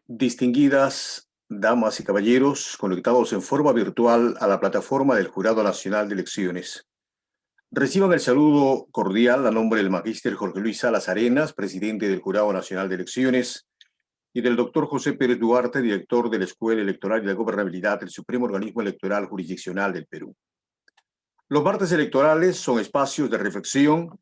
Distinguidas damas y caballeros conectados en forma virtual a la plataforma del Jurado Nacional de Elecciones, reciban el saludo cordial a nombre del magíster Jorge Luis Salas Arenas, presidente del Jurado Nacional de Elecciones, y del doctor José Pérez Duarte, director de la Escuela Electoral y de Gobernabilidad del Supremo Organismo Electoral Jurisdiccional del Perú. Los martes electorales son espacios de reflexión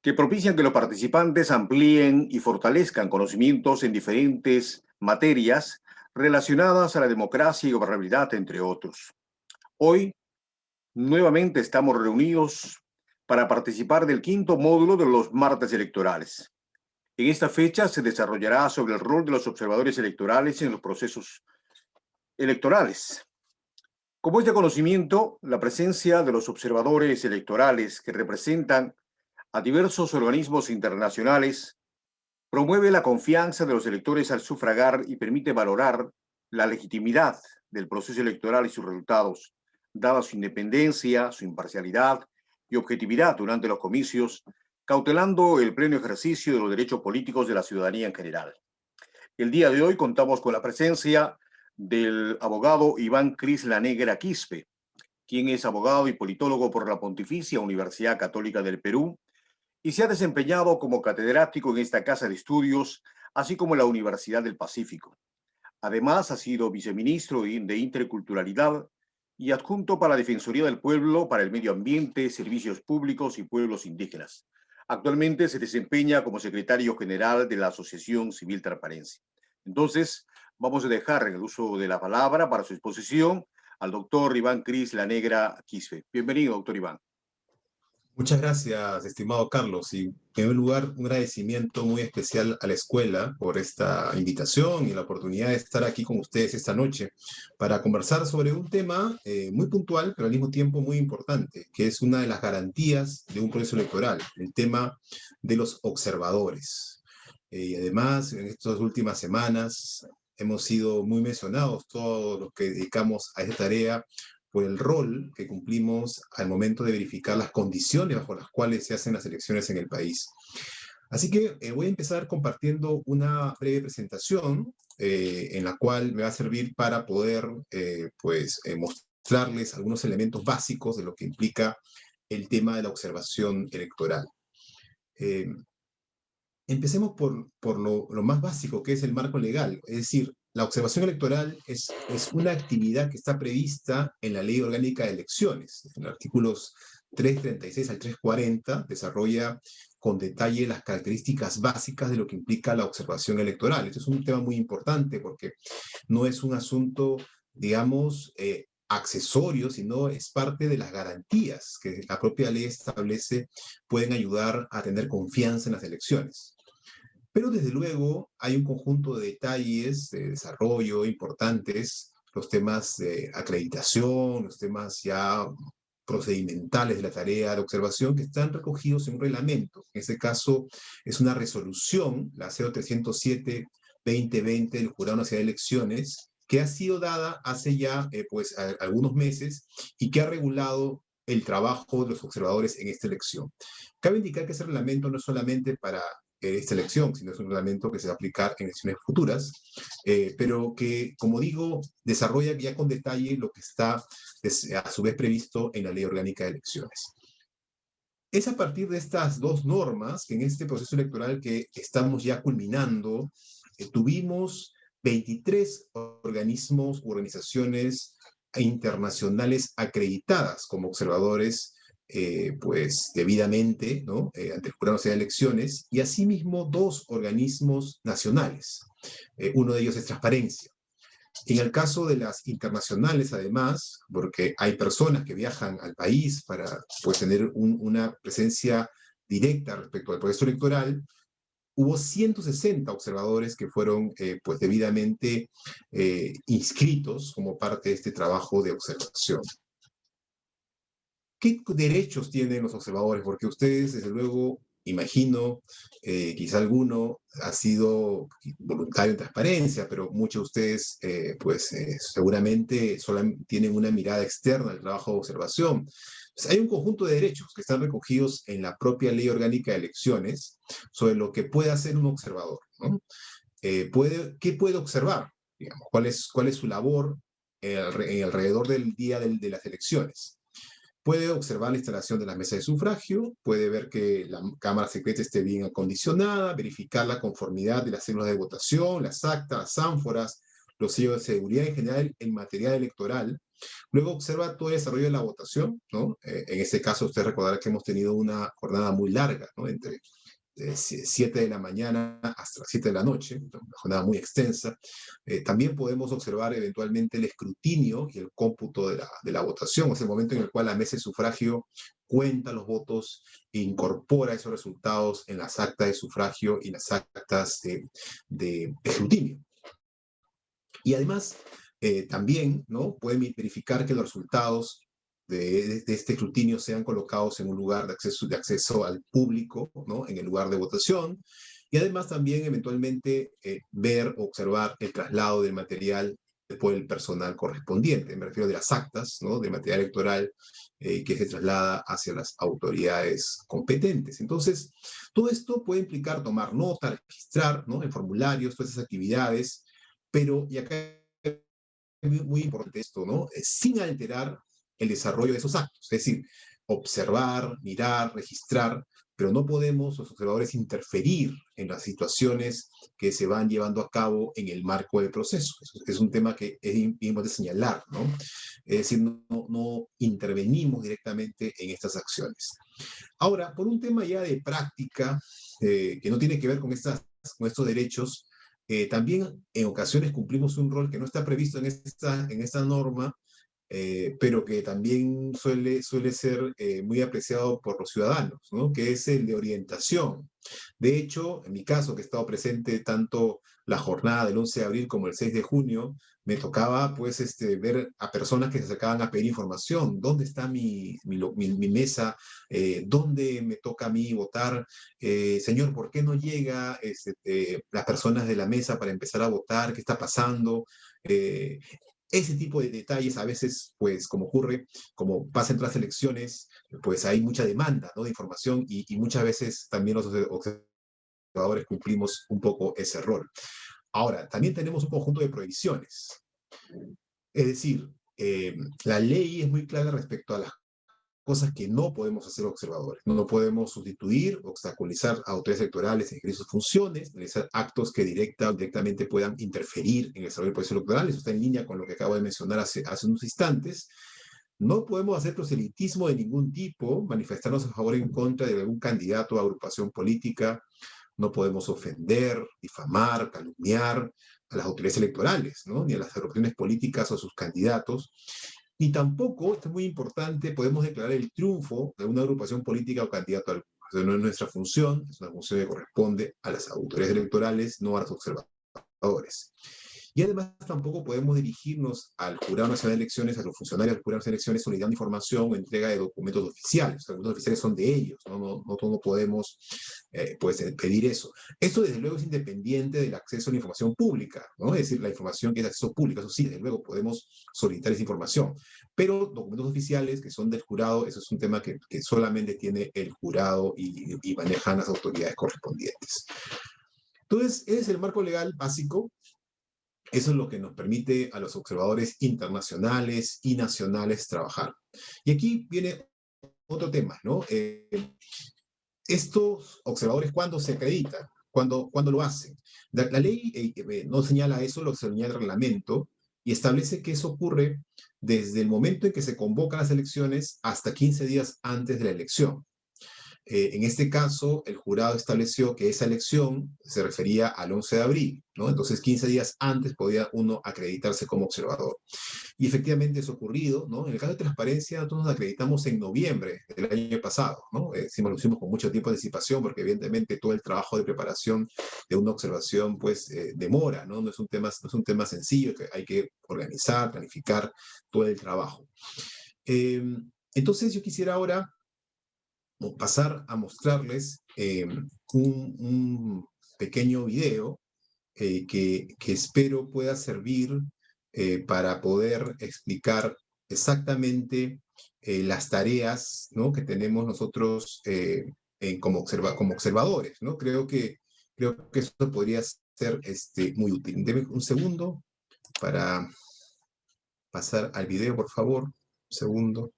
que propician que los participantes amplíen y fortalezcan conocimientos en diferentes materias relacionadas a la democracia y gobernabilidad, entre otros. Hoy, nuevamente estamos reunidos para participar del quinto módulo de los martes electorales. En esta fecha se desarrollará sobre el rol de los observadores electorales en los procesos electorales. Como es de conocimiento, la presencia de los observadores electorales que representan a diversos organismos internacionales promueve la confianza de los electores al sufragar y permite valorar la legitimidad del proceso electoral y sus resultados, dada su independencia, su imparcialidad y objetividad durante los comicios, cautelando el pleno ejercicio de los derechos políticos de la ciudadanía en general. El día de hoy contamos con la presencia del abogado Iván Cris Lanegra Quispe, quien es abogado y politólogo por la Pontificia Universidad Católica del Perú, y se ha desempeñado como catedrático en esta casa de estudios, así como en la Universidad del Pacífico. Además, ha sido viceministro de Interculturalidad y adjunto para la Defensoría del Pueblo, para el Medio Ambiente, Servicios Públicos y Pueblos Indígenas. Actualmente se desempeña como secretario general de la Asociación Civil Transparencia. Entonces, vamos a dejar en el uso de la palabra para su exposición al doctor Iván Cris Lanegra Quispe. Bienvenido, doctor Iván. Muchas gracias, estimado Carlos. Y en primer lugar, un agradecimiento muy especial a la escuela por esta invitación y la oportunidad de estar aquí con ustedes esta noche para conversar sobre un tema muy puntual, pero al mismo tiempo muy importante, que es una de las garantías de un proceso electoral, el tema de los observadores. Y además, en estas últimas semanas hemos sido muy mencionados todos los que dedicamos a esta tarea por el rol que cumplimos al momento de verificar las condiciones bajo las cuales se hacen las elecciones en el país. Así que voy a empezar compartiendo una breve presentación en la cual me va a servir para poder mostrarles algunos elementos básicos de lo que implica el tema de la observación electoral. Eh, Empecemos por lo más básico, que es el marco legal. Es decir, la observación electoral es una actividad que está prevista en la Ley Orgánica de Elecciones. En los artículos 336 al 340 desarrolla con detalle las características básicas de lo que implica la observación electoral. Esto es un tema muy importante porque no es un asunto, digamos, accesorio, sino es parte de las garantías que la propia ley establece pueden ayudar a tener confianza en las elecciones. Pero desde luego hay un conjunto de detalles de desarrollo importantes, los temas de acreditación, los temas ya procedimentales de la tarea de observación que están recogidos en un reglamento. En este caso es una resolución, la 0307-2020 del Jurado Nacional de Elecciones, que ha sido dada hace ya algunos meses y que ha regulado el trabajo de los observadores en esta elección. Cabe indicar que ese reglamento no es solamente para esta elección, sino es un reglamento que se va a aplicar en elecciones futuras, pero que, como digo, desarrolla ya con detalle lo que está a su vez previsto en la Ley Orgánica de Elecciones. Es a partir de estas dos normas que en este proceso electoral que estamos ya culminando, tuvimos 23 organismos u organizaciones internacionales acreditadas como observadores debidamente, ¿no? Ante el Jurado Nacional de Elecciones, y asimismo 2 organismos nacionales. Uno de ellos es Transparencia. En el caso de las internacionales, además, porque hay personas que viajan al país para tener una presencia directa respecto al proceso electoral, hubo 160 observadores que fueron debidamente inscritos como parte de este trabajo de observación. ¿Qué derechos tienen los observadores? Porque ustedes, desde luego, imagino, quizá alguno ha sido voluntario en transparencia, pero muchos de ustedes, seguramente solo tienen una mirada externa al trabajo de observación. Pues hay un conjunto de derechos que están recogidos en la propia Ley Orgánica de Elecciones sobre lo que puede hacer un observador, ¿no? ¿qué puede observar? Digamos, ¿cuál es su labor alrededor del día de las elecciones? Puede observar la instalación de las mesas de sufragio, puede ver que la cámara secreta esté bien acondicionada, verificar la conformidad de las células de votación, las actas, las ánforas, los sellos de seguridad en general, el material electoral. Luego observa todo el desarrollo de la votación, ¿no? En este caso, usted recordará que hemos tenido una jornada muy larga, ¿no? Entre 7 de la mañana hasta las 7 de la noche, una jornada muy extensa. También podemos observar eventualmente el escrutinio y el cómputo de la votación, es el momento en el cual la mesa de sufragio cuenta los votos e incorpora esos resultados en las actas de sufragio y las actas de escrutinio. Y además, también, ¿no?, pueden verificar que los resultados de este escrutinio sean colocados en un lugar de acceso al público, ¿no?, en el lugar de votación. Y además también, eventualmente, ver o observar el traslado del material por el personal correspondiente. Me refiero de las actas, ¿no?, de material electoral que se traslada hacia las autoridades competentes. Entonces, todo esto puede implicar tomar nota, registrar, ¿no?, en formularios todas esas actividades, pero, y acá es muy importante esto, ¿no? Sin alterar el desarrollo de esos actos. Es decir, observar, mirar, registrar, pero no podemos los observadores interferir en las situaciones que se van llevando a cabo en el marco del proceso. Eso es un tema que es importante señalar, ¿no? Es decir, no intervenimos directamente en estas acciones. Ahora, por un tema ya de práctica, que no tiene que ver con con estos derechos, también en ocasiones cumplimos un rol que no está previsto en esta norma, pero que también suele ser muy apreciado por los ciudadanos, ¿no?, que es el de orientación. De hecho, en mi caso, que he estado presente tanto la jornada del 11 de abril como el 6 de junio, me tocaba pues ver a personas que se acercaban a pedir información. ¿Dónde está mi mesa? ¿Dónde me toca a mí votar? Señor, ¿por qué no llega las personas de la mesa para empezar a votar? ¿Qué está pasando? Ese tipo de detalles a veces, pues como ocurre, como pasa en las elecciones, pues hay mucha demanda, ¿no?, de información y muchas veces también los observadores cumplimos un poco ese rol. Ahora, también tenemos un conjunto de prohibiciones. Es decir, la ley es muy clara respecto a las cosas que no podemos hacer observadores. No podemos sustituir, obstaculizar a autoridades electorales en ejercer sus funciones, realizar actos que directamente puedan interferir en el desarrollo del proceso electoral. Eso está en línea con lo que acabo de mencionar hace unos instantes. No podemos hacer proselitismo de ningún tipo, manifestarnos a favor o en contra de algún candidato o agrupación política. No podemos ofender, difamar, calumniar a las autoridades electorales, ¿no?, ni a las agrupaciones políticas o a sus candidatos. Ni tampoco, esto es muy importante, podemos declarar el triunfo de una agrupación política o candidato alguno. Eso no es nuestra función, es una función que corresponde a las autoridades electorales, no a los observadores. Y además tampoco podemos dirigirnos al Jurado Nacional de Elecciones, a los funcionarios del Jurado Nacional de Elecciones, solicitando información o entrega de documentos oficiales. Los documentos oficiales son de ellos, no podemos pues, pedir eso. Esto desde luego es independiente del acceso a la información pública, ¿no? Es decir, la información que es de acceso público, eso sí, desde luego podemos solicitar esa información. Pero documentos oficiales que son del jurado, eso es un tema que solamente tiene el jurado y manejan las autoridades correspondientes. Entonces, ese es el marco legal básico. Eso es lo que nos permite a los observadores internacionales y nacionales trabajar. Y aquí viene otro tema, ¿no? Estos observadores, ¿cuándo se acreditan? ¿Cuándo lo hacen? La ley no señala eso, lo señala el reglamento, y establece que eso ocurre desde el momento en que se convocan las elecciones hasta 15 días antes de la elección. En este caso, el jurado estableció que esa elección se refería al 11 de abril, ¿no? Entonces, 15 días antes podía uno acreditarse como observador. Y efectivamente eso ha ocurrido, ¿no? En el caso de transparencia, nosotros nos acreditamos en noviembre del año pasado, ¿no? Lo hicimos con mucho tiempo de anticipación, porque evidentemente todo el trabajo de preparación de una observación, pues, demora, ¿no? No es un tema sencillo, que hay que organizar, planificar todo el trabajo. Entonces, yo quisiera ahora pasar a mostrarles un pequeño video que espero pueda servir para poder explicar exactamente las tareas, ¿no?, que tenemos nosotros como observadores, ¿no? Creo que eso podría ser muy útil. Deme un segundo para pasar al video, por favor. Un segundo.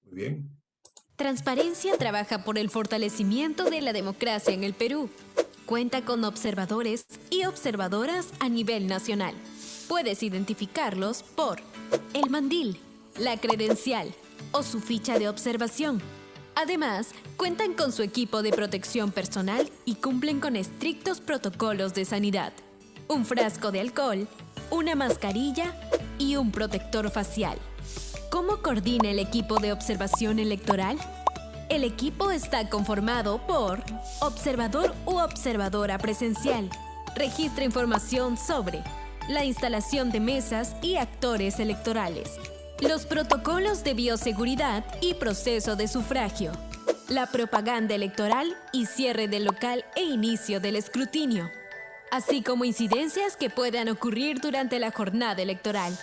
Muy bien. Transparencia trabaja por el fortalecimiento de la democracia en el Perú. Cuenta con observadores y observadoras a nivel nacional. Puedes identificarlos por el mandil, la credencial o su ficha de observación. Además, cuentan con su equipo de protección personal y cumplen con estrictos protocolos de sanidad. Un frasco de alcohol, una mascarilla y un protector facial. ¿Cómo coordina el equipo de observación electoral? El equipo está conformado por observador u observadora presencial. Registra información sobre la instalación de mesas y actores electorales, los protocolos de bioseguridad y proceso de sufragio, la propaganda electoral y cierre del local e inicio del escrutinio, así como incidencias que puedan ocurrir durante la jornada electoral.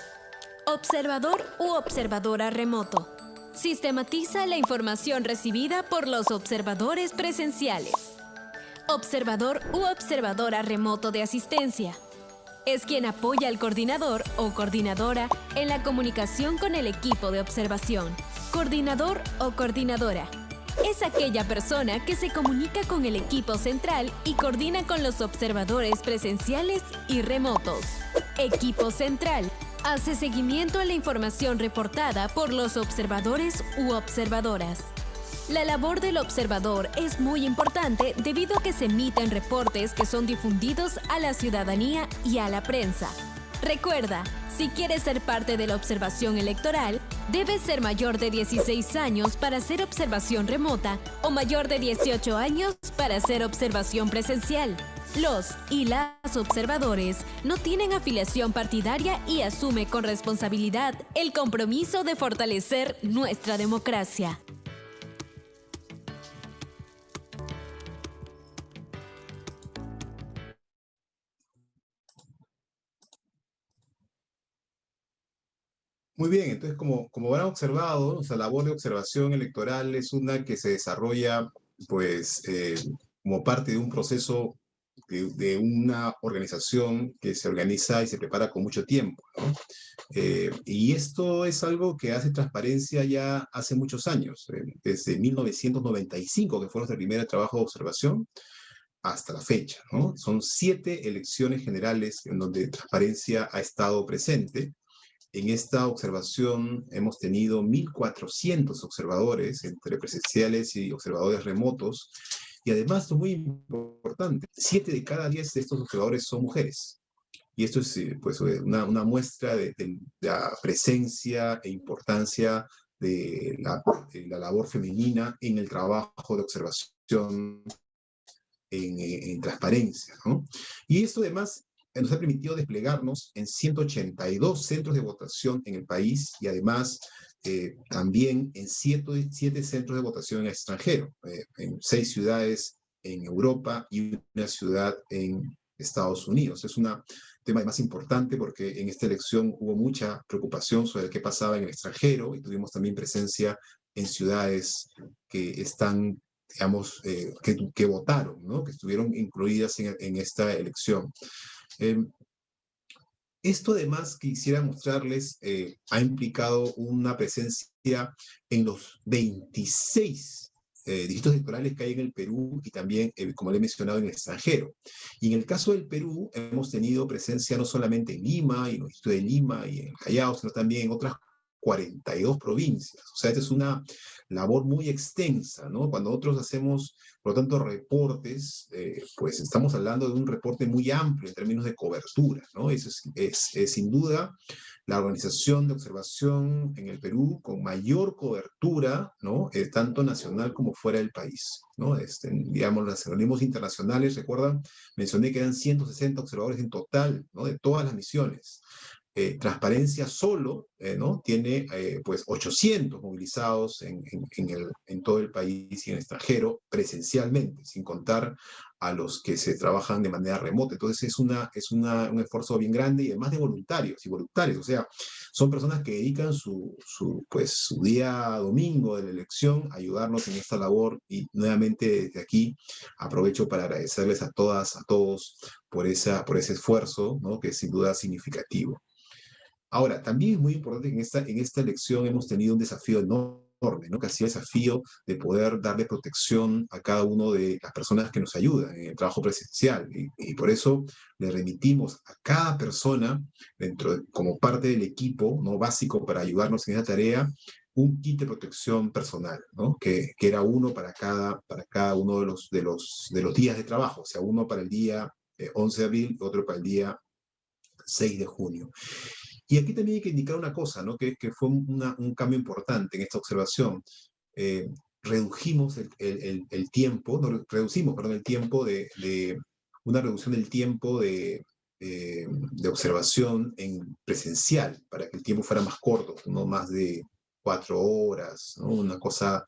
Observador u observadora remoto. Sistematiza la información recibida por los observadores presenciales. Observador u observadora remoto de asistencia. Es quien apoya al coordinador o coordinadora en la comunicación con el equipo de observación. Coordinador o coordinadora. Es aquella persona que se comunica con el equipo central y coordina con los observadores presenciales y remotos. Equipo central. Hace seguimiento a la información reportada por los observadores u observadoras. La labor del observador es muy importante debido a que se emiten reportes que son difundidos a la ciudadanía y a la prensa. Recuerda, si quieres ser parte de la observación electoral, debes ser mayor de 16 años para hacer observación remota o mayor de 18 años para hacer observación presencial. Los y las observadores no tienen afiliación partidaria y asume con responsabilidad el compromiso de fortalecer nuestra democracia. Muy bien, entonces como habrán observado, la labor de observación electoral es una que se desarrolla pues como parte de un proceso de una organización que se organiza y se prepara con mucho tiempo, ¿no? Y esto es algo que hace transparencia ya hace muchos años, desde 1995, que fue nuestro primer trabajo de observación, hasta la fecha, ¿no? Son 7 elecciones generales en donde transparencia ha estado presente. En esta observación hemos tenido 1.400 observadores, entre presenciales y observadores remotos, y además, esto es muy importante, 7 de cada 10 de estos observadores son mujeres. Y esto es pues, una muestra de la presencia e importancia de la labor femenina en el trabajo de observación en transparencia, ¿no? Y esto además nos ha permitido desplegarnos en 182 centros de votación en el país y además también en 7 centros de votación en el extranjero, en 6 ciudades en Europa y una ciudad en Estados Unidos. Es un tema más importante porque en esta elección hubo mucha preocupación sobre qué pasaba en el extranjero y tuvimos también presencia en ciudades que están, digamos, que votaron, ¿no? Que estuvieron incluidas en esta elección. Esto además quisiera mostrarles ha implicado una presencia en los 26 distritos electorales que hay en el Perú y también, como le he mencionado, en el extranjero. Y en el caso del Perú hemos tenido presencia no solamente en Lima y en el distrito de Lima y en el Callao, sino también en otras 42 provincias. O sea, esta es una labor muy extensa, ¿no? Cuando nosotros hacemos, por lo tanto, reportes, pues estamos hablando de un reporte muy amplio en términos de cobertura, ¿no? Es sin duda la organización de observación en el Perú con mayor cobertura, ¿no? Tanto nacional como fuera del país, ¿no? Digamos, los organismos internacionales, recuerdan, mencioné que eran 160 observadores en total, ¿no? De todas las misiones. Transparencia solo ¿no? Tiene pues 800 movilizados en todo el país y en el extranjero presencialmente, sin contar a los que se trabajan de manera remota. Entonces un esfuerzo bien grande y además de voluntarios y voluntarios. O sea, son personas que dedican pues, su día domingo de la elección a ayudarnos en esta labor y nuevamente desde aquí aprovecho para agradecerles a todas, a todos por ese esfuerzo, ¿no? Que es sin duda significativo. Ahora, también es muy importante que en esta elección hemos tenido un desafío enorme, ¿no? Que ha sido el desafío de poder darle protección a cada una de las personas que nos ayudan en el trabajo presencial. Y por eso le remitimos a cada persona, como parte del equipo, ¿no? Básico para ayudarnos en esa tarea, un kit de protección personal, ¿no? Que era uno para cada uno de los días de trabajo, o sea, uno para el día 11 de abril, otro para el día 6 de junio. Y aquí también hay que indicar una cosa, ¿no? Que fue un cambio importante en esta observación. Eh, redujimos el tiempo, no, reducimos, perdón, el tiempo una reducción del tiempo de observación en presencial, para que el tiempo fuera más corto, no más de 4 horas, ¿no? Una cosa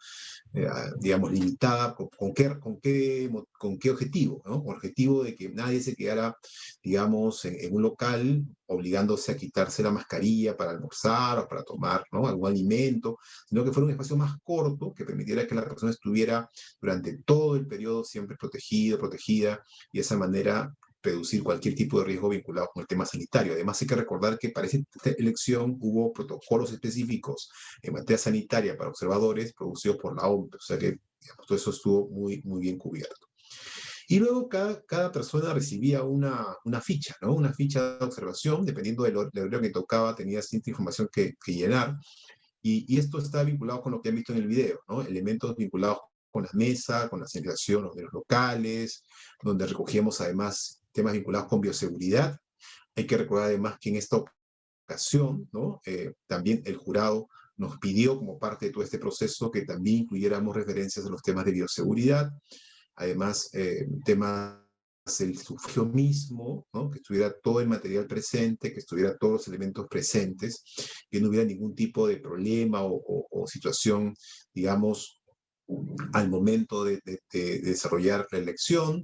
digamos, limitada, ¿con qué objetivo? ¿No? Con el objetivo de que nadie se quedara, digamos, en un local obligándose a quitarse la mascarilla para almorzar o para tomar, ¿no? Algún alimento, sino que fuera un espacio más corto que permitiera que la persona estuviera durante todo el periodo siempre protegido, protegida, y de esa manera reducir cualquier tipo de riesgo vinculado con el tema sanitario. Además, hay que recordar que para esta elección hubo protocolos específicos en materia sanitaria para observadores producidos por la OMS, o sea que digamos, todo eso estuvo muy, muy bien cubierto. Y luego cada persona recibía una ficha, ¿no? Una ficha de observación, dependiendo del horario que tocaba, tenía cierta información que llenar, y esto está vinculado con lo que han visto en el video, ¿no? Elementos vinculados con la mesa, con la señalización de los locales, donde recogíamos además temas vinculados con bioseguridad. Hay que recordar además que en esta ocasión, ¿no? También el jurado nos pidió como parte de todo este proceso que también incluyéramos referencias a los temas de bioseguridad, además temas del sufragio mismo, ¿no? Que estuviera todo el material presente, que estuviera todos los elementos presentes, que no hubiera ningún tipo de problema o situación, digamos, al momento de desarrollar la elección,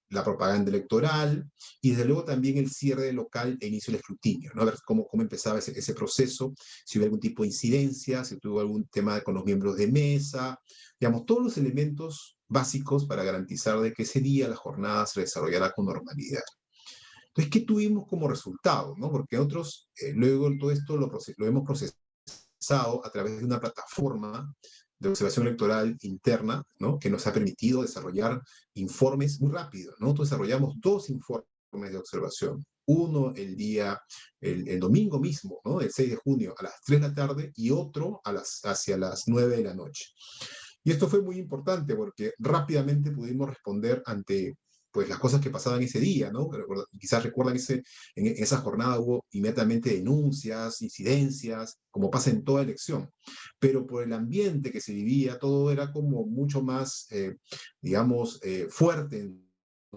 la propaganda electoral y desde luego también el cierre del local e inicio del escrutinio, ¿no? A ver cómo empezaba ese proceso, si hubo algún tipo de incidencia, si tuvo algún tema con los miembros de mesa, digamos, todos los elementos básicos para garantizar de que ese día la jornada se desarrollara con normalidad. Entonces, ¿qué tuvimos como resultado? ¿No? Porque nosotros luego todo esto lo hemos procesado a través de una plataforma de observación electoral interna, ¿no? Que nos ha permitido desarrollar informes muy rápido, ¿no? Entonces desarrollamos 2 informes de observación. Uno el domingo mismo, ¿no? El 6 de junio a las 3 de la tarde y otro hacia las 9 de la noche. Y esto fue muy importante porque rápidamente pudimos responder ante pues, las cosas que pasaban ese día, ¿no? Quizás recuerdan en esa jornada hubo inmediatamente denuncias, incidencias, como pasa en toda elección. Pero por el ambiente que se vivía, todo era como mucho más, digamos, fuerte,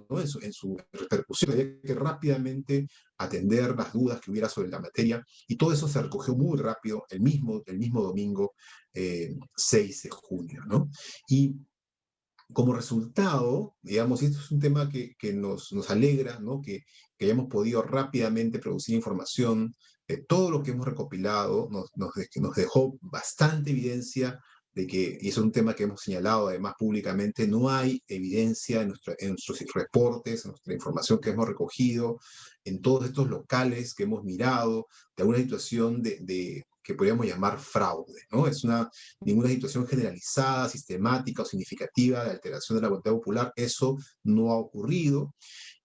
¿no? en su repercusión. Había que rápidamente atender las dudas que hubiera sobre la materia, y todo eso se recogió muy rápido el mismo domingo 6 de junio, ¿no? Y como resultado, digamos, y esto es un tema que nos alegra, ¿no? Que hayamos podido rápidamente producir información de todo lo que hemos recopilado, nos dejó bastante evidencia de que, y eso es un tema que hemos señalado además públicamente, no hay evidencia en nuestros reportes, en nuestra información que hemos recogido, en todos estos locales que hemos mirado, de alguna situación que podríamos llamar fraude, ¿no? Ninguna situación generalizada, sistemática o significativa de alteración de la voluntad popular, eso no ha ocurrido.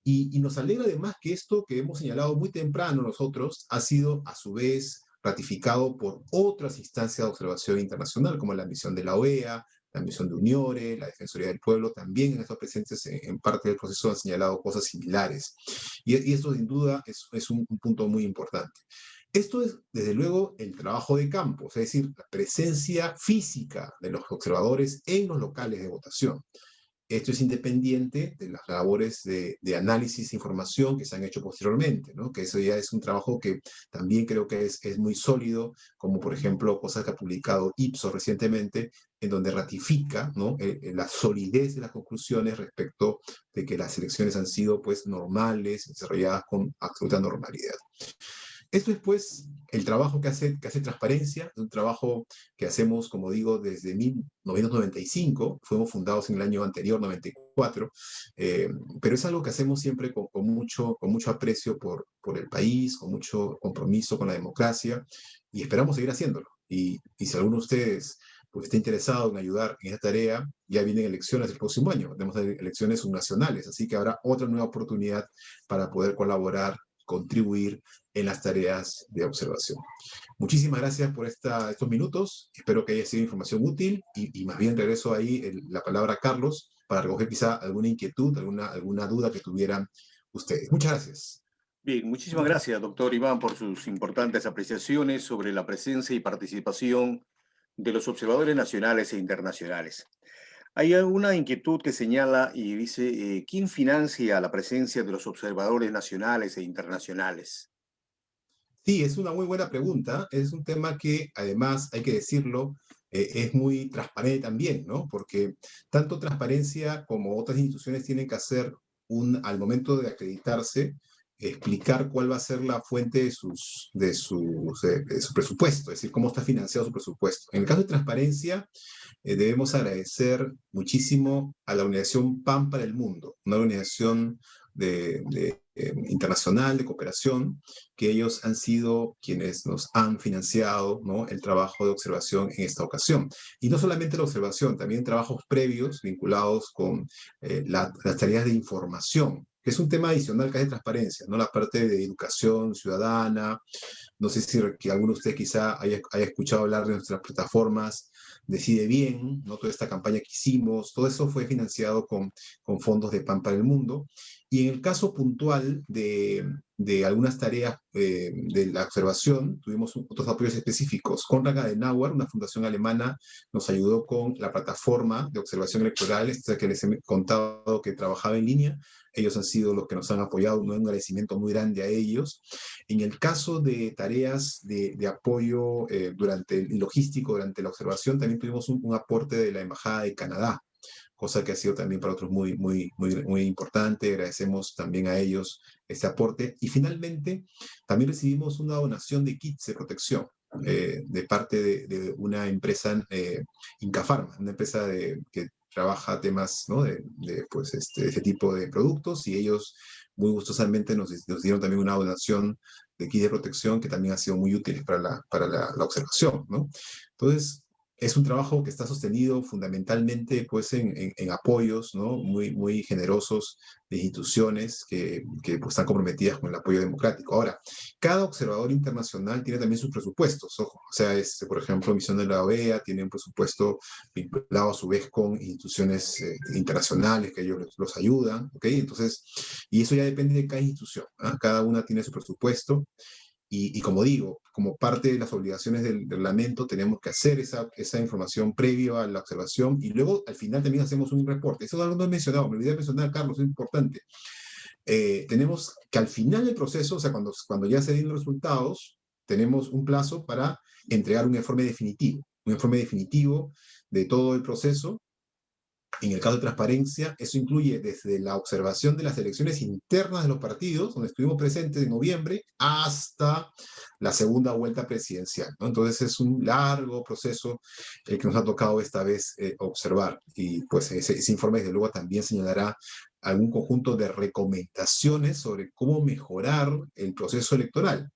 Y nos alegra además que esto que hemos señalado muy temprano nosotros ha sido a su vez ratificado por otras instancias de observación internacional, como la misión de la OEA, la misión de UNIORE, la Defensoría del Pueblo, también en estos presentes en parte del proceso han señalado cosas similares. Y esto sin duda es un punto muy importante. Esto es, desde luego, el trabajo de campo, es decir, la presencia física de los observadores en los locales de votación. esto es independiente de las labores de análisis e información que se han hecho posteriormente, ¿no? Que eso ya es un trabajo que también creo que es muy sólido, como por ejemplo cosas que ha publicado Ipsos recientemente, en donde ratifica, ¿no? La solidez de las conclusiones respecto de que las elecciones han sido pues normales, desarrolladas con absoluta normalidad. Esto es, pues, el trabajo que hace Transparencia, un trabajo que hacemos, como digo, desde 1995, fuimos fundados en el año anterior, 94, pero es algo que hacemos siempre con mucho aprecio por el país, con mucho compromiso con la democracia, y esperamos seguir haciéndolo. Y si alguno de ustedes pues, está interesado en ayudar en esta tarea, ya vienen elecciones el próximo año, tenemos elecciones subnacionales, así que habrá otra nueva oportunidad para poder colaborar, contribuir en las tareas de observación. Muchísimas gracias por estos minutos. Espero que haya sido información útil y más bien regreso ahí la palabra a Carlos para recoger quizá alguna inquietud, alguna duda que tuvieran ustedes. Muchas gracias. Bien, muchísimas gracias, doctor Iván, por sus importantes apreciaciones sobre la presencia y participación de los observadores nacionales e internacionales. Hay alguna inquietud que señala y dice, ¿quién financia la presencia de los observadores nacionales e internacionales? Sí, es una muy buena pregunta. Es un tema que, además, hay que decirlo, es muy transparente también, ¿no? Porque tanto Transparencia como otras instituciones tienen que hacer al momento de acreditarse, explicar cuál va a ser la fuente de su presupuesto, es decir, cómo está financiado su presupuesto. En el caso de Transparencia, debemos agradecer muchísimo a la organización PAN para el Mundo, una organización internacional de cooperación, que ellos han sido quienes nos han financiado, ¿no? El trabajo de observación en esta ocasión. Y no solamente la observación, también trabajos previos vinculados con las tareas de información, que es un tema adicional que hay de transparencia, ¿no? La parte de educación ciudadana. No sé si que alguno de ustedes quizá haya escuchado hablar de nuestras plataformas Decide Bien, ¿no? Toda esta campaña que hicimos, todo eso fue financiado con fondos de PAN para el Mundo. Y en el caso puntual de algunas tareas de la observación, tuvimos otros apoyos específicos. Konrad Adenauer, una fundación alemana, nos ayudó con la plataforma de observación electoral, esta que les he contado que trabajaba en línea. Ellos han sido los que nos han apoyado, un agradecimiento muy grande a ellos. En el caso de tareas de apoyo y logístico durante la observación, también tuvimos un aporte de la Embajada de Canadá, cosa que ha sido también para otros muy importante. Agradecemos también a ellos este aporte. Y finalmente, también recibimos una donación de kits de protección de parte de una empresa, Incafarma, una empresa que trabaja temas, ¿no? pues, este tipo de productos, y ellos muy gustosamente nos dieron también una donación de kits de protección que también ha sido muy útil para la observación, ¿no? Entonces, es un trabajo que está sostenido fundamentalmente pues, en apoyos, ¿no? Muy generosos de instituciones que pues, están comprometidas con el apoyo democrático. Ahora, cada observador internacional tiene también sus presupuestos. Ojo. O sea, por ejemplo, Misión de la OEA tiene un presupuesto vinculado a su vez con instituciones internacionales que ellos los ayudan. ¿Ok? Entonces, y eso ya depende de cada institución. ¿Ah? Cada una tiene su presupuesto. Y como digo, como parte de las obligaciones del reglamento, tenemos que hacer esa información previa a la observación y luego al final también hacemos un reporte. Eso no he mencionado, me olvidé de mencionar, Carlos, es importante. Tenemos que al final del proceso, o sea, cuando ya se den los resultados, tenemos un plazo para entregar un informe definitivo de todo el proceso. En el caso de transparencia, eso incluye desde la observación de las elecciones internas de los partidos, donde estuvimos presentes en noviembre, hasta la segunda vuelta presidencial, ¿no? Entonces es un largo proceso el que nos ha tocado esta vez observar. Y pues ese informe, desde luego, también señalará algún conjunto de recomendaciones sobre cómo mejorar el proceso electoral.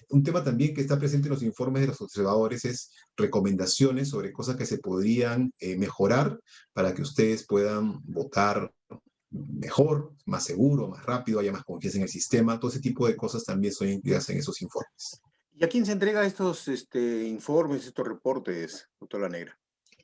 Un tema también que está presente en los informes de los observadores es recomendaciones sobre cosas que se podrían mejorar para que ustedes puedan votar mejor, más seguro, más rápido, haya más confianza en el sistema. Todo ese tipo de cosas también son incluidas en esos informes. ¿Y a quién se entrega estos informes, estos reportes, doctor La Negra?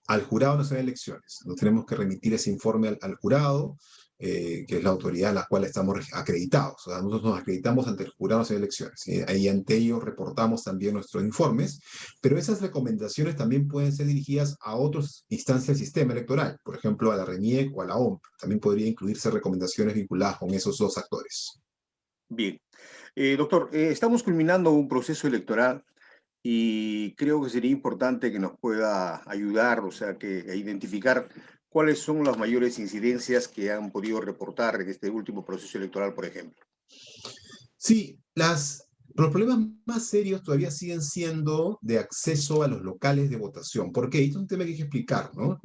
al Jurado Nacional de Elecciones. Nos tenemos que remitir ese informe al jurado, que es la autoridad a la cual estamos acreditados. O sea, nosotros nos acreditamos ante el Jurado Nacional de Elecciones. Ahí ante ellos reportamos también nuestros informes, pero esas recomendaciones también pueden ser dirigidas a otras instancias del sistema electoral, por ejemplo, a la RENIEC o a la OMP. También podría incluirse recomendaciones vinculadas con esos dos actores. Bien. Doctor, estamos culminando un proceso electoral y creo que sería importante que nos pueda ayudar, o sea, a identificar cuáles son las mayores incidencias que han podido reportar en este último proceso electoral, por ejemplo. Sí, los problemas más serios todavía siguen siendo de acceso a los locales de votación. ¿Por qué? Esto es un tema que hay que explicar, ¿no?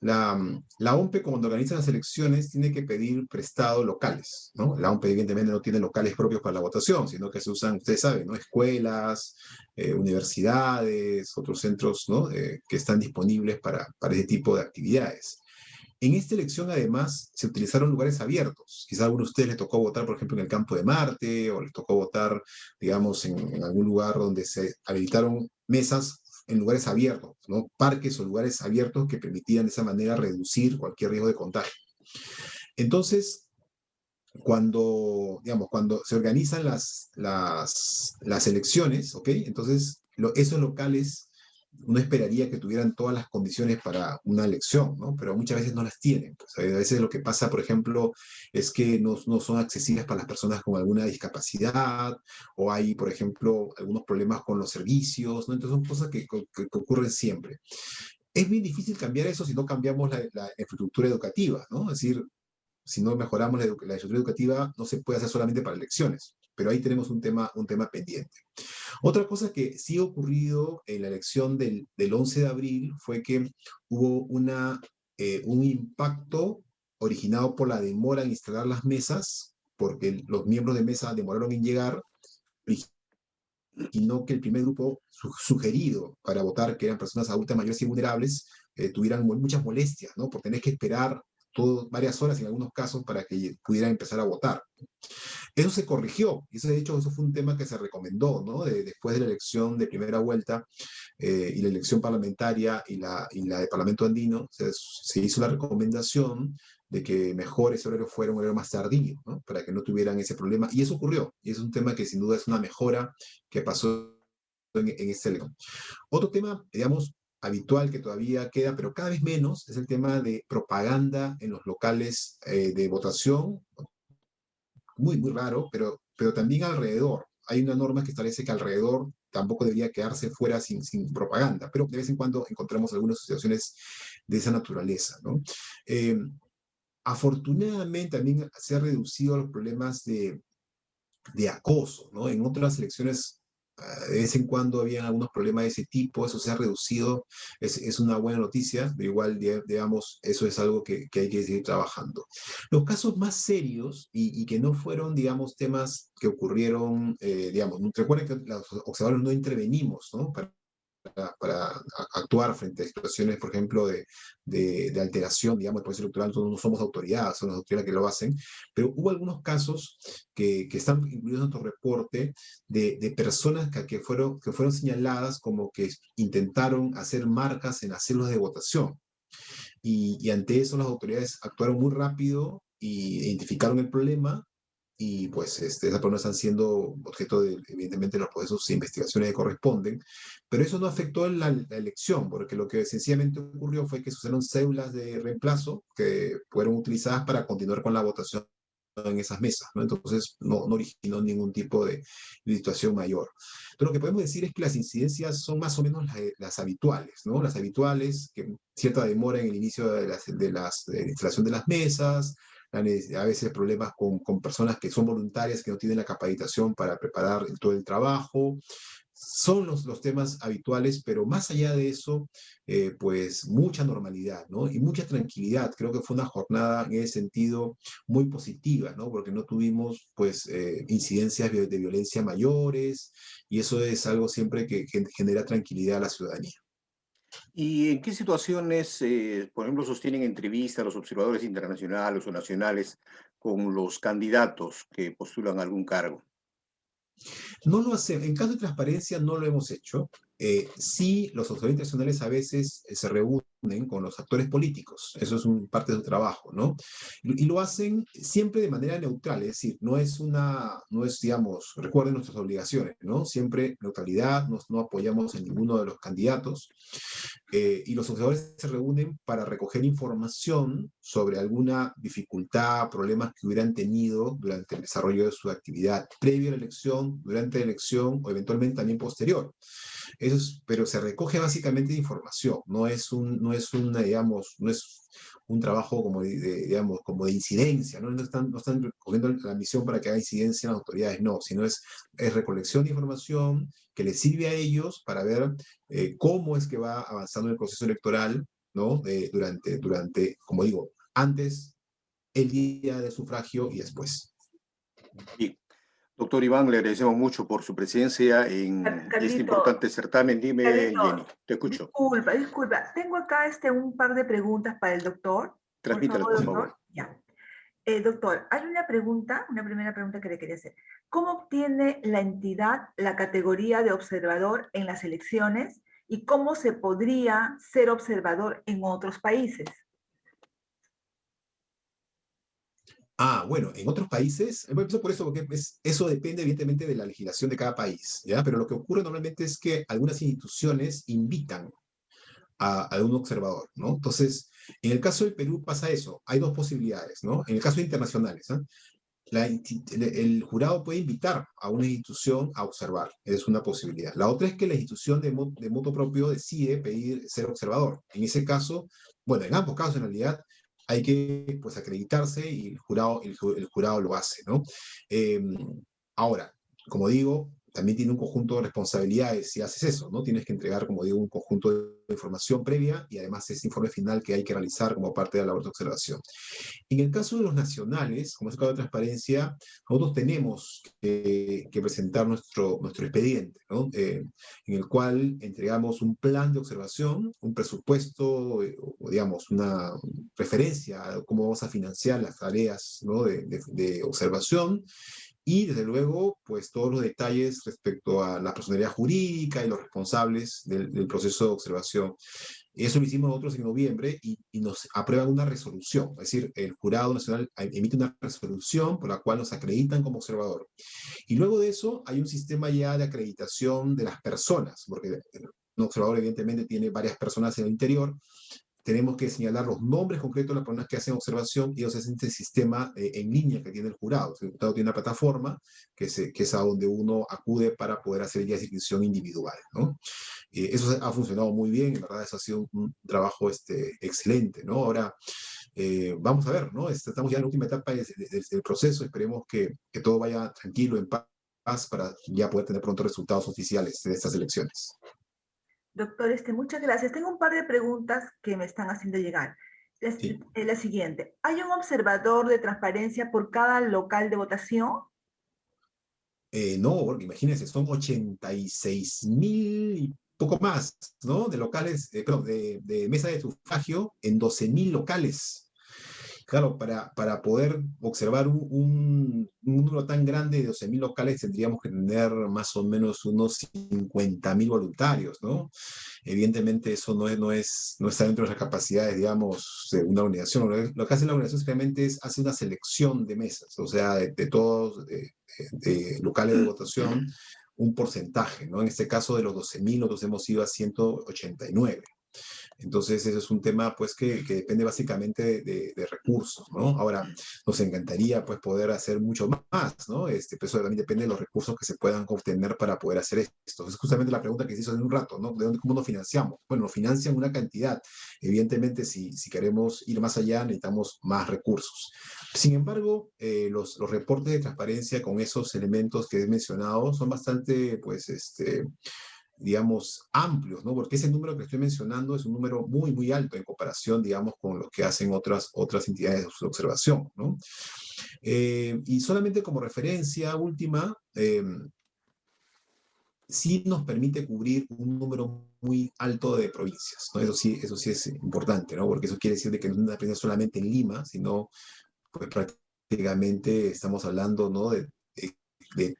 La OMPE, cuando organiza las elecciones, tiene que pedir prestado locales, ¿no? La OMPE, evidentemente, no tiene locales propios para la votación, sino que se usan, ustedes saben, ¿no? Escuelas, universidades, otros centros, ¿no? Que están disponibles para ese tipo de actividades. En esta elección, además, se utilizaron lugares abiertos. Quizá a alguno de ustedes les tocó votar, por ejemplo, en el campo de Marte, o les tocó votar, digamos, en algún lugar donde se habilitaron mesas en lugares abiertos, ¿no? Parques o lugares abiertos que permitían de esa manera reducir cualquier riesgo de contagio. Entonces, digamos, cuando se organizan las elecciones, ¿ok? Entonces, esos locales uno esperaría que tuvieran todas las condiciones para una elección, ¿no? Pero muchas veces no las tienen. Pues, a veces lo que pasa, por ejemplo, es que no son accesibles para las personas con alguna discapacidad, o hay, por ejemplo, algunos problemas con los servicios, ¿no? Entonces son cosas que ocurren siempre. Es bien difícil cambiar eso si no cambiamos la infraestructura educativa, ¿no? Es decir, si no mejoramos la infraestructura educativa, no se puede hacer solamente para elecciones. Pero ahí tenemos un tema pendiente. Otra cosa que sí ha ocurrido en la elección del 11 de abril fue que hubo un impacto originado por la demora en instalar las mesas, porque los miembros de mesa demoraron en llegar, sino que el primer grupo sugerido para votar, que eran personas adultas mayores y vulnerables, tuvieran muchas molestias, ¿no? Por tener que esperar varias horas en algunos casos para que pudieran empezar a votar. Eso se corrigió, y eso de hecho eso fue un tema que se recomendó, ¿no? Después de la elección de primera vuelta y la elección parlamentaria y la de Parlamento Andino, se hizo la recomendación de que mejor ese horario fuera un horario más tardío, ¿no? Para que no tuvieran ese problema, y eso ocurrió, y es un tema que sin duda es una mejora que pasó en esta elección. Otro tema, digamos, habitual que todavía queda, pero cada vez menos, es el tema de propaganda en los locales de votación, muy raro, pero también alrededor. Hay una norma que establece que alrededor tampoco debería quedarse fuera sin propaganda, pero de vez en cuando encontramos algunas situaciones de esa naturaleza, ¿no? Afortunadamente también se han reducido los problemas de acoso, ¿no? En otras elecciones, de vez en cuando habían algunos problemas de ese tipo, eso se ha reducido, es una buena noticia, pero igual, digamos, eso es algo que hay que seguir trabajando. Los casos más serios y que no fueron, digamos, temas que ocurrieron, digamos, recuerden que los observadores no intervenimos, ¿no? Para actuar frente a situaciones, por ejemplo, de alteración, digamos, del proceso electoral. Nosotros no somos autoridades, son las autoridades que lo hacen, pero hubo algunos casos que están incluidos en nuestro reporte de personas que fueron señaladas como que intentaron hacer marcas en las células de votación. Y ante eso las autoridades actuaron muy rápido y identificaron el problema y pues esas personas están siendo objeto de, evidentemente, los procesos de investigaciones que corresponden, pero eso no afectó la elección, porque lo que sencillamente ocurrió fue que se usaron cédulas de reemplazo que fueron utilizadas para continuar con la votación en esas mesas, ¿no? Entonces no originó ningún tipo de situación mayor. Entonces lo que podemos decir es que las incidencias son más o menos las habituales, ¿no? Las habituales, que cierta demora en el inicio de la instalación de las mesas, a veces problemas con personas que son voluntarias, que no tienen la capacitación para preparar todo el trabajo. Son los temas habituales, pero más allá de eso, pues mucha normalidad, ¿no? Y mucha tranquilidad. Creo que fue una jornada en ese sentido muy positiva, ¿no? Porque no tuvimos, pues, incidencias de violencia mayores, y eso es algo siempre que genera tranquilidad a la ciudadanía. ¿Y en qué situaciones, por ejemplo, sostienen entrevistas los observadores internacionales o nacionales con los candidatos que postulan algún cargo? No lo hacemos, en caso de transparencia no lo hemos hecho. Sí, los observadores internacionales a veces se reúnen con los actores políticos. Eso es parte de su trabajo, ¿no? Y lo hacen siempre de manera neutral, es decir, no es, digamos, recuerden nuestras obligaciones, ¿no? Siempre neutralidad, no apoyamos en ninguno de los candidatos. Y los observadores se reúnen para recoger información sobre alguna dificultad, problemas que hubieran tenido durante el desarrollo de su actividad, previo a la elección, durante la elección o eventualmente también posterior. Pero se recoge básicamente información, digamos, no es un trabajo como digamos, como de incidencia, ¿no? No están recogiendo la misión para que haga incidencia en las autoridades, no, sino es recolección de información que les sirve a ellos para ver cómo es que va avanzando el proceso electoral, ¿no? Como digo, antes, el día del sufragio y después. Y, doctor Iván, le agradecemos mucho por su presencia en este Carlito, importante certamen. Dime, Jenny, Carlito, te escucho. disculpa. Tengo acá un par de preguntas para el doctor. Por Transmítalas, favor, por doctor. favor. Ya. Doctor, hay una primera pregunta que le quería hacer. ¿Cómo obtiene la entidad la categoría de observador en las elecciones y cómo se podría ser observador en otros países? Bueno, en otros países, empiezo por eso, porque eso depende evidentemente de la legislación de cada país, ¿ya? Pero lo que ocurre normalmente es que algunas instituciones invitan a un observador, ¿no? Entonces, en el caso del Perú pasa eso, hay dos posibilidades, ¿no? En el caso de internacionales, ¿eh? El jurado puede invitar a una institución a observar, es una posibilidad. La otra es que la institución de motu propio decide pedir ser observador. En ese caso, bueno, en ambos casos en realidad hay que pues acreditarse y el jurado lo hace, ¿no? Eh, Ahora, como digo, también tiene un conjunto de responsabilidades si haces eso, ¿no? Tienes que entregar, como digo, un conjunto de información previa y además ese informe final que hay que realizar como parte de la labor de observación. En el caso de los nacionales, como es el caso de transparencia, nosotros tenemos que presentar nuestro expediente, ¿no? En el cual entregamos un plan de observación, un presupuesto, o digamos, una referencia a cómo vamos a financiar las tareas, ¿no? de observación, y desde luego, pues todos los detalles respecto a la personalidad jurídica y los responsables del proceso de observación. Eso lo hicimos nosotros en noviembre y nos aprueban una resolución, es decir, el Jurado Nacional emite una resolución por la cual nos acreditan como observador. Y luego de eso hay un sistema ya de acreditación de las personas, porque un observador evidentemente tiene varias personas en el interior. Tenemos que señalar los nombres concretos de las personas que hacen observación y ellos hacen este sistema en línea que tiene el jurado. El jurado tiene una plataforma que es a donde uno acude para poder hacer ya inscripción individual, ¿no? Eso ha funcionado muy bien, en verdad eso ha sido un trabajo excelente, ¿no? Ahora, vamos a ver, ¿no? Estamos ya en la última etapa del proceso, esperemos que todo vaya tranquilo, en paz, para ya poder tener pronto resultados oficiales de estas elecciones. Doctor, muchas gracias. Tengo un par de preguntas que me están haciendo llegar. Sí. La siguiente. ¿Hay un observador de transparencia por cada local de votación? No, porque imagínense, son 86.000 y poco más, ¿no? De locales, perdón, de mesa de sufragio en 12.000 locales. Claro, para poder observar un número tan grande de 12.000 locales tendríamos que tener más o menos unos 50.000 voluntarios, ¿no? Evidentemente eso no está dentro de las capacidades, digamos, de una organización. Lo que hace la organización simplemente es hacer una selección de mesas, o sea, de todos, de locales de votación, un porcentaje, ¿no? En este caso de los 12.000, nosotros hemos ido a 189. Entonces, eso es un tema, pues, que depende básicamente de recursos, ¿no? Ahora, nos encantaría, pues, poder hacer mucho más, ¿no? Pero eso también depende de los recursos que se puedan obtener para poder hacer esto. Es justamente la pregunta que se hizo hace un rato, ¿no? ¿Cómo nos financiamos? Bueno, nos financian una cantidad. Evidentemente, si queremos ir más allá, necesitamos más recursos. Sin embargo, los reportes de transparencia con esos elementos que he mencionado son bastante, pues, digamos, amplios, ¿no? Porque ese número que estoy mencionando es un número muy, muy alto en comparación, digamos, con lo que hacen otras entidades de observación, ¿no? Y solamente como referencia última, sí nos permite cubrir un número muy alto de provincias, ¿no? Eso sí es importante, ¿no? Porque eso quiere decir de que no es una presencia solamente en Lima, sino, pues, prácticamente estamos hablando, ¿no? De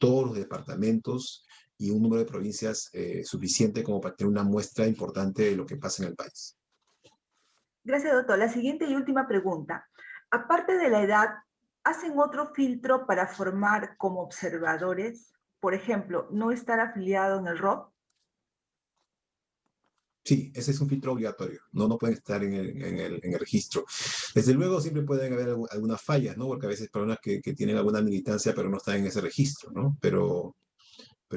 todos los departamentos y un número de provincias suficiente como para tener una muestra importante de lo que pasa en el país. Gracias, doctor. La siguiente y última pregunta. Aparte de la edad, ¿hacen otro filtro para formar como observadores? Por ejemplo, no estar afiliado en el ROC. Sí, ese es un filtro obligatorio. No pueden estar en el registro. Desde luego, siempre pueden haber algunas fallas, ¿no? Porque a veces personas que tienen alguna militancia, pero no están en ese registro, ¿no? Pero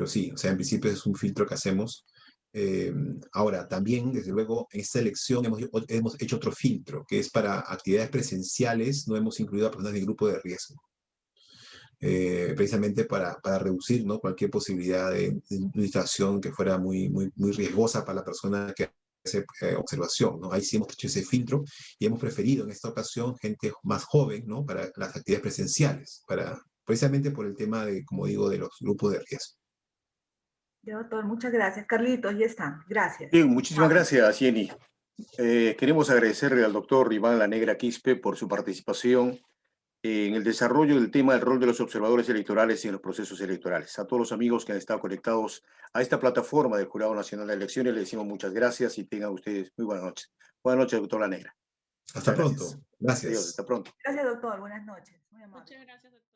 sí, o sea, en principio es un filtro que hacemos. Eh, Ahora, también, desde luego, en esta elección hemos hecho otro filtro, que es para actividades presenciales, no hemos incluido a personas del grupo de riesgo. Precisamente para reducir, ¿no? Cualquier posibilidad de infiltración que fuera muy riesgosa para la persona que hace observación, ¿no? Ahí sí hemos hecho ese filtro y hemos preferido en esta ocasión gente más joven, ¿no? Para las actividades presenciales, precisamente por el tema de, como digo, de los grupos de riesgo. Ya, doctor, muchas gracias. Carlitos, ya está. Gracias. Bien, muchísimas gracias, Jenny. Queremos agradecerle al doctor Iván La Negra Quispe por su participación en el desarrollo del tema del rol de los observadores electorales en los procesos electorales. A todos los amigos que han estado conectados a esta plataforma del Jurado Nacional de Elecciones, les decimos muchas gracias y tengan ustedes muy buenas noches. Buenas noches, doctor La Negra. Hasta Muchas gracias. pronto. Gracias. Adiós, hasta pronto. Gracias, doctor. Buenas noches. Muy amable. Muchas gracias, doctor.